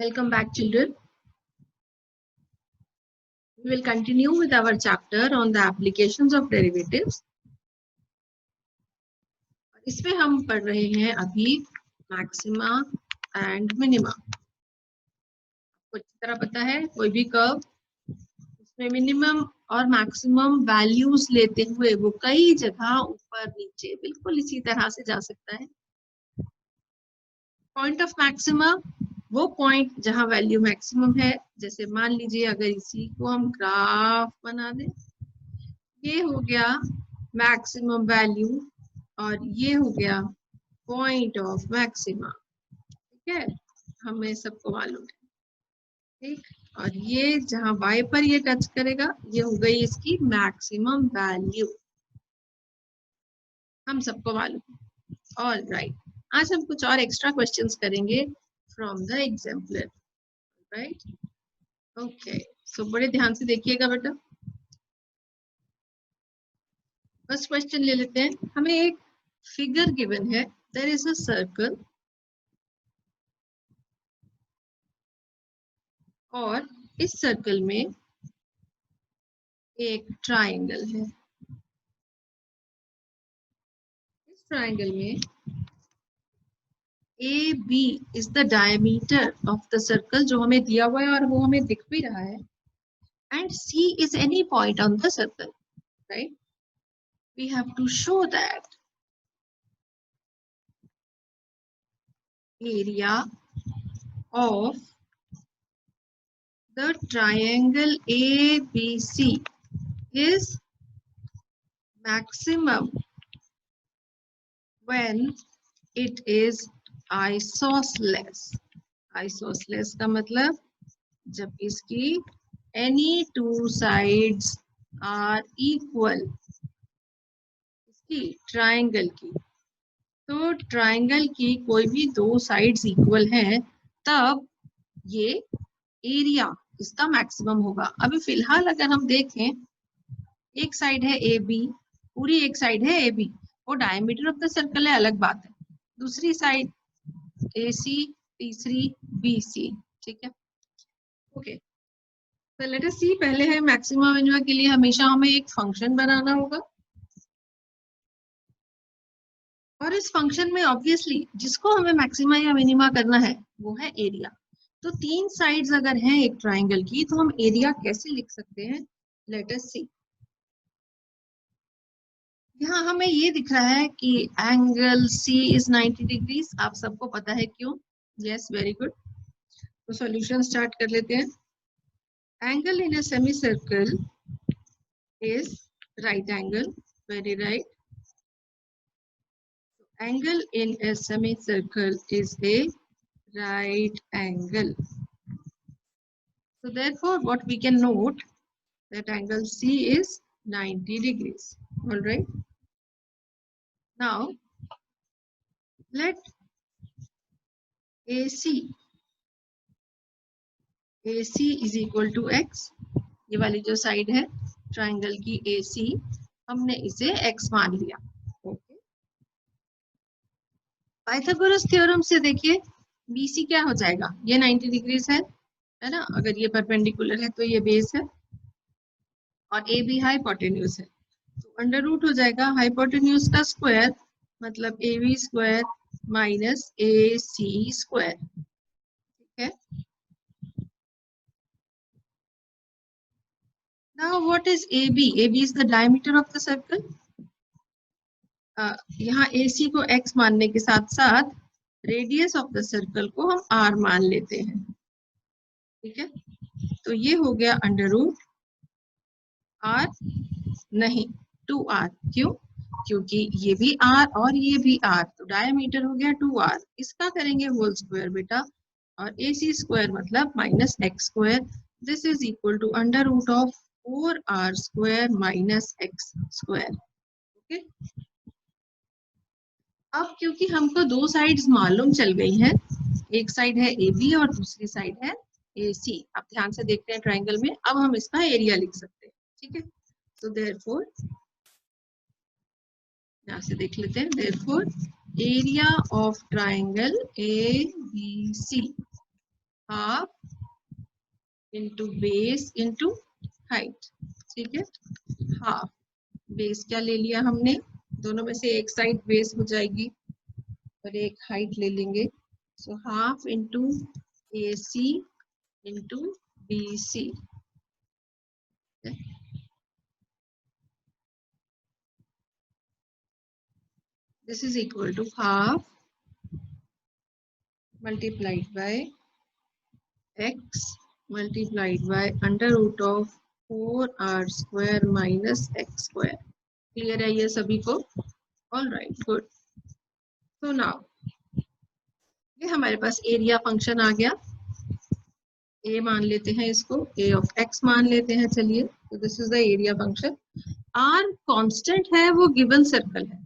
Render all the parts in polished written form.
Welcome back, children. We will continue with our chapter on the applications of derivatives. इसमें हम पढ़ रहे हैं अभी मैक्सिमा एंड मिनिमा। आपको अच्छी तरह पता है कोई भी कर्व उसमें मिनिमम और मैक्सिमम वैल्यूज लेते हुए वो कई जगह ऊपर नीचे बिल्कुल इसी तरह से जा सकता है। पॉइंट ऑफ मैक्सिमा वो पॉइंट जहां वैल्यू मैक्सिमम है, जैसे मान लीजिए अगर इसी को हम ग्राफ बना दें, ये हो गया मैक्सिमम वैल्यू और ये हो गया पॉइंट ऑफ मैक्सिमा। ठीक है, हमें सबको मालूम है। ठीक, और ये जहां y पर ये टच करेगा ये हो गई इसकी मैक्सिमम वैल्यू, हम सबको मालूम है। ऑल राइट, आज हम कुछ और एक्स्ट्रा क्वेश्चंस करेंगे from the exemplar. Right, okay, so बड़े ध्यान से देखिएगा बेटा। फर्स्ट क्वेश्चन ले लेते हैं। हमें एक फिगर गिवन है, देयर इज अ सर्कल और इस सर्कल में एक ट्रायंगल है। इस ट्रायंगल में A B is the diameter of the circle, जो हमें दिया हुआ है और वो हमें दिख भी रहा है, and C is any point on the circle. Right, we have to show that area of the triangle ABC is maximum when it is isosceles. Isosceles का मतलब जब इसकी any two sides are equal, इसकी triangle की, तो triangle की कोई भी दो साइड्स इक्वल हैं तब ये एरिया इसका मैक्सिमम होगा। अभी फिलहाल अगर हम देखें, एक साइड है ए बी, पूरी एक साइड है ए बी, वो डायमीटर ऑफ द सर्कल है, अलग बात है। दूसरी साइड ए सी, तीसरी बी सी। ठीक है, ओके, तो लेट अस सी। पहले है मैक्सिमा मिनिमा के लिए हमेशा हमें एक फंक्शन बनाना होगा, और इस फंक्शन में ऑब्वियसली जिसको हमें मैक्सिमा या मिनिमा करना है वो है एरिया। तो तीन साइड्स अगर हैं एक ट्रायंगल की तो हम एरिया कैसे लिख सकते हैं, लेट अस सी। यहाँ हमें ये दिख रहा है कि एंगल C इज 90 डिग्रीज। आप सबको पता है क्यों? Yes, very good. तो सॉल्यूशन स्टार्ट कर लेते हैं। Angle in a semi circle is right angle, very right. Angle in a semicircle is a right angle. So therefore what we can note that angle C is 90 degrees. All right. Now let AC is equal to x. ये वाली जो side है triangle की AC, हमने इसे x मान लिया। Okay, Pythagoras theorem से देखिए BC क्या हो जाएगा, ये 90 डिग्रीज है ना। अगर ये परपेंडिकुलर है तो ये बेस है और ए बी हाइपोटेन्यूज है, तो अंडर रूट हो जाएगा हाइपोटेन्यूज का स्क्वायर, मतलब A B square minus A C square. ठीक है, now what is A B? A B is the diameter of the circle. यहाँ ए सी को x मानने के साथ साथ रेडियस ऑफ द सर्कल को हम r मान लेते हैं। ठीक है, तो ये हो गया अंडर रूट r, नहीं 2r। क्यों? क्योंकि ये भी r और ये भी r, तो डायमीटर हो गया 2r। इसका करेंगे होल स्क्वायर बेटा, और ए सी स्क्वायर मतलब minus X square. This is equal to under root of 4r square minus X square. Okay, अब क्योंकि हमको दो साइड्स मालूम चल गई हैं, एक साइड है ए बी और दूसरी साइड है ए सी। आप ध्यान से देखते हैं ट्रायंगल में, अब हम इसका एरिया लिख सकते हैं। ठीक है, तो देयरफॉर यहाँ से देख लेते हैं, therefore area of triangle A B C half into base into height, ठीक है। हाफ बेस क्या ले लिया हमने, दोनों में से एक साइड बेस हो जाएगी और एक हाइट ले लेंगे, so half into AC into BC। This is equal to half multiplied by x multiplied by under root of 4r square minus x square। Clear है ये सभी को? All right, good. तो नाउ ये हमारे पास एरिया फंक्शन आ गया, a मान लेते हैं इसको, a ऑफ x मान लेते हैं, चलिए। तो this is the area function. r constant है, वो गिवन सर्कल है,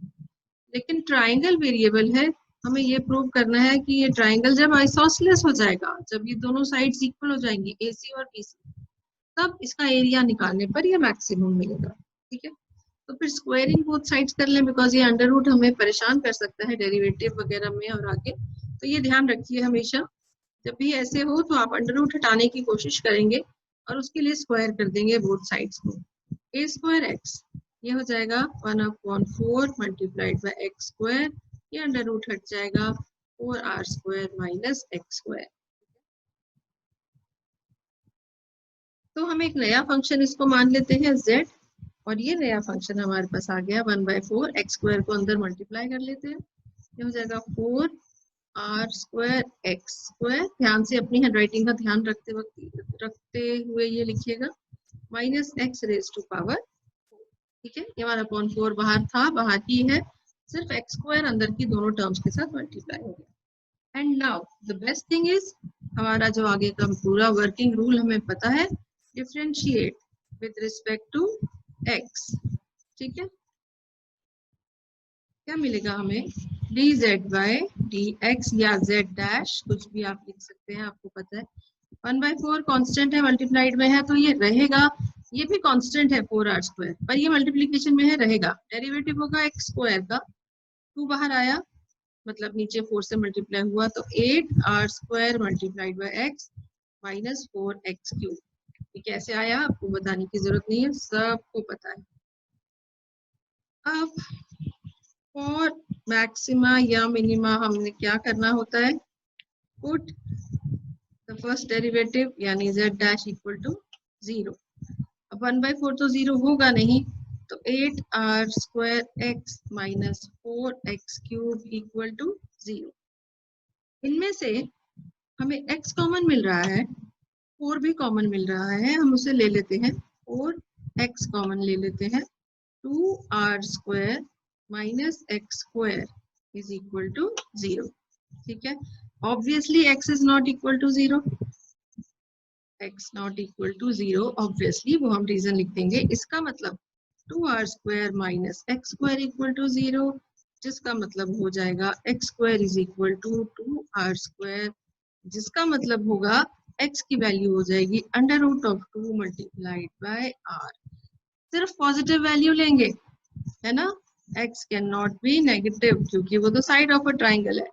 लेकिन ट्राइंगल वेरिएबल है। हमें ये प्रूव करना है कि ये ट्राइंगल जब आइसोसेलेस हो जाएगा, जब ये दोनों साइड्स इक्वल हो जाएंगी AC और BC, तब इसका एरिया निकालने पर ये मैक्सिमम मिलेगा, ठीक है। तो फिर स्क्वायरिंग बोथ साइड्स कर लें, बिकॉज ये अंडर रूट हमें परेशान कर सकता है डेरिवेटिव वगैरह में और आगे। तो ये ध्यान रखिए हमेशा, जब भी ऐसे हो तो आप अंडर रूट हटाने की कोशिश करेंगे और उसके लिए स्क्वायर कर देंगे बोथ साइड्स को। a स्क्वायर एक्स, ये हो जाएगा 1/4 मल्टीप्लाइड बाय एक्स स्क्वायर, ये अंडर रूट हट जाएगा 4r square minus X square. तो हम एक नया फंक्शन इसको मान लेते हैं z, और ये नया फंक्शन हमारे पास आ गया 1/4, एक्स स्क्वायर को अंदर मल्टीप्लाई कर लेते हैं, ये हो जाएगा 4r स्क्वायर एक्स स्क्वायर। ध्यान से अपनी हैंडराइटिंग का ध्यान रखते हुए ये लिखिएगा, minus X raise to power, ठीक है। ये 1/4 बाहर था, बाहर ही है, सिर्फ एक्स स्क्वायर अंदर की दोनों टर्म्स के साथ मल्टीप्लाई हो गया। And now the best thing is, हमारा जो आगे का पूरा वर्किंग रूल हमें पता है, differentiate with respect to X, ठीक है। क्या मिलेगा हमें, dz बाय dx या z डैश, कुछ भी आप लिख सकते हैं, आपको पता है। 1/4 कांस्टेंट है, मल्टीप्लाइड में है तो ये रहेगा, ये भी कांस्टेंट है 4r स्क्वायर, पर ये मल्टीप्लिकेशन में है, रहेगा। डेरिवेटिव होगा x स्क्वायर का, 2 बाहर आया, मतलब नीचे 4 से मल्टीप्लाई हुआ, तो 8r square multiplied by x minus 4x cube. ये कैसे आया आपको बताने की जरूरत नहीं है, सबको पता है। अब फॉर मैक्सिमा या मिनिमा हमने क्या करना होता है, पुट द फर्स्ट डेरिवेटिव यानी z डैश इक्वल टू 0। अब 1/4 तो 0 होगा नहीं, तो 8r square x minus 4x cube equal to 0। इनमें से हमें x कॉमन मिल रहा है, 4 भी कॉमन मिल रहा है, हम उसे ले लेते हैं, 4x कॉमन ले लेते हैं, 2r square minus X square is equal to 0, ठीक है। Obviously x is not equal to 0, x not equal to 0, obviously वो हम रीजन लिख देंगे। इसका मतलब 2r square minus X square equal to 0, जिसका मतलब हो जाएगा x square is equal to 2r square, जिसका मतलब होगा x की वैल्यू हो जाएगी under root of 2 multiplied by r। सिर्फ पॉजिटिव वैल्यू लेंगे, है ना, x can not be negative, क्योंकि वो तो साइड ऑफ अ ट्राइंगल है,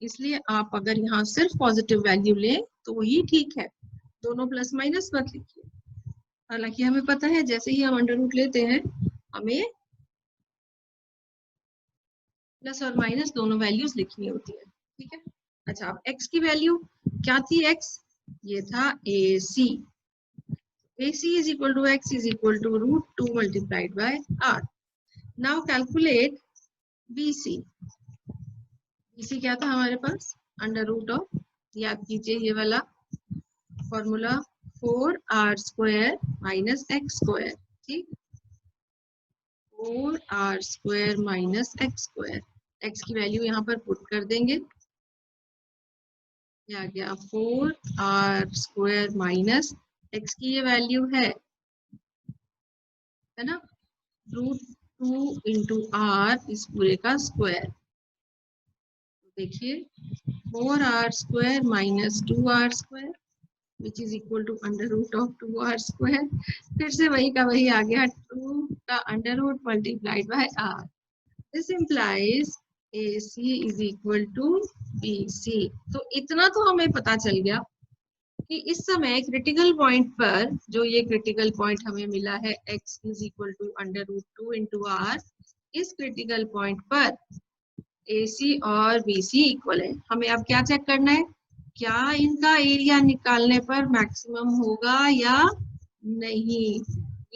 इसलिए आप अगर यहाँ सिर्फ पॉजिटिव वैल्यू लें तो वही ठीक है, दोनों प्लस माइनस मत लिखिए। हालांकि हमें पता है जैसे ही हम अंडर रूट लेते हैं हमें प्लस और माइनस दोनों वैल्यूज लिखनी होती है, ठीक है। अच्छा, अब x की वैल्यू क्या थी, x ये था AC, AC is equal to x is equal to root 2 multiplied by r। Now calculate BC। BC क्या था हमारे पास, अंडर रूट ऑफ, याद कीजिए ये वाला formula, 4r square minus X square, ठीक, 4r square minus X square. x की value यहाँ पर पुट कर देंगे, ये आ गया 4r स्क्वायर माइनस x की ये वैल्यू है ना, रूट 2 इंटू r इस पूरे का स्क्वायर। देखिए 4r square minus 2r square which is equal to under root of 2r square। फिर से वही का वही आ गया, 2 का under root multiplied by r। This implies AC is equal to BC। तो इतना तो हमें पता चल गया कि इस समय क्रिटिकल पॉइंट पर, जो ये क्रिटिकल पॉइंट हमें मिला है x is equal to √2 into R, इस क्रिटिकल पॉइंट पर AC और BC इक्वल है। हमें अब क्या चेक करना है, क्या इनका एरिया निकालने पर मैक्सिमम होगा या नहीं,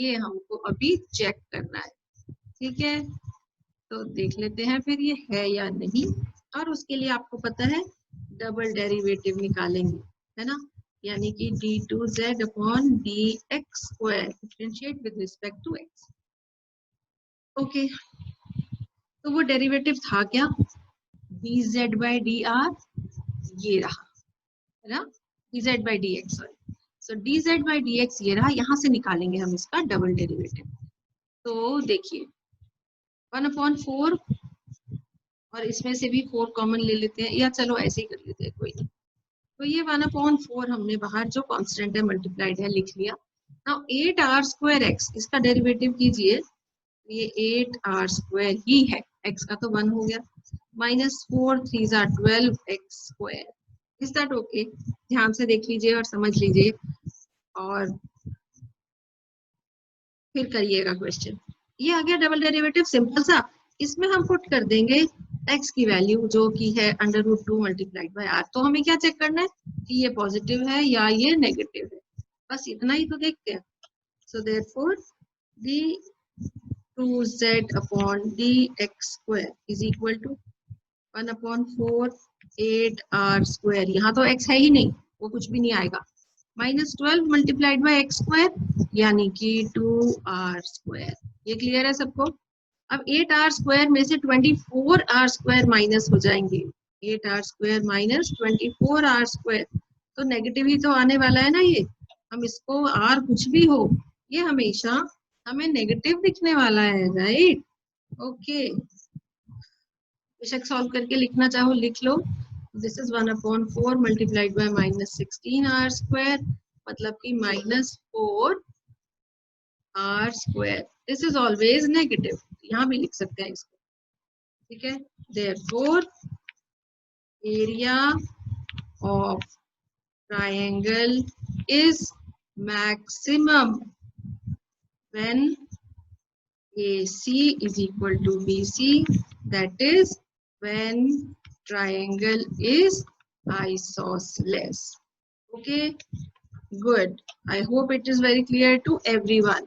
ये हमको अभी चेक करना है। ठीक है, तो देख लेते हैं फिर ये है या नहीं। और उसके लिए आपको पता है डबल डेरिवेटिव निकालेंगे, है ना, यानी कि d2z upon dx square differentiate with respect to x। Okay, तो वो डेरिवेटिव था क्या, dz बाई dr, ये रहा, है ना, dz by dx, sorry, so dz by dx ये रहा, यहाँ से निकालेंगे हम इसका डबल डेरिवेटिव। तो देखिए 1/4, और इसमें से भी 4 कॉमन ले लेते हैं, या चलो ऐसे ही कर लेते हैं, कोई नहीं। तो ये 1/4 हमने बाहर जो कांस्टेंट है मल्टीप्लाइड है लिख लिया। नाउ 8r स्क्वायर x, इसका डेरिवेटिव कीजिए, ये 8r स्क्वायर ही है, x का तो 1 हो गया, -4 3 12 x square. Is that okay? ध्यान से देख लीजिए और समझ लीजिए और फिर करिएगा क्वेश्चन। ये आ गया डबल डेरिवेटिव, सिंपल सा। इसमें हम पुट कर देंगे x की वैल्यू जो कि है √2 मल्टीप्लाइड बाय r। तो हमें क्या चेक करना है कि ये पॉजिटिव है या ये नेगेटिव है, बस इतना ही तो देखते हैं। So therefore d2z upon dx square is equal to 1/4 8r square, यहाँ तो x है ही नहीं, वो कुछ भी नहीं आएगा, -12 मल्टीप्लाइड बाय x स्क्वायर यानी कि 2r स्क्वायर। ये क्लियर है सबको? अब 8r स्क्वायर में से 24r स्क्वायर माइनस हो जाएंगे, 8r square minus 24r square, तो नेगेटिव ही तो आने वाला है ना ये। हम इसको r कुछ भी हो, ये हमेशा हमें नेगेटिव दिखने वाला है, राइट? ओके, बेशक सॉल्व करके लिखना चाहो लिख लो। This is 1/4 multiplied by -16r square, मतलब कि -4r square. This is always negative, यहाँ भी लिख सकते हैं इसको, ठीक है। Therefore area of triangle is maximum when AC is equal to BC, that is when triangle is isosceles. Okay, good. I hope it is very clear to everyone.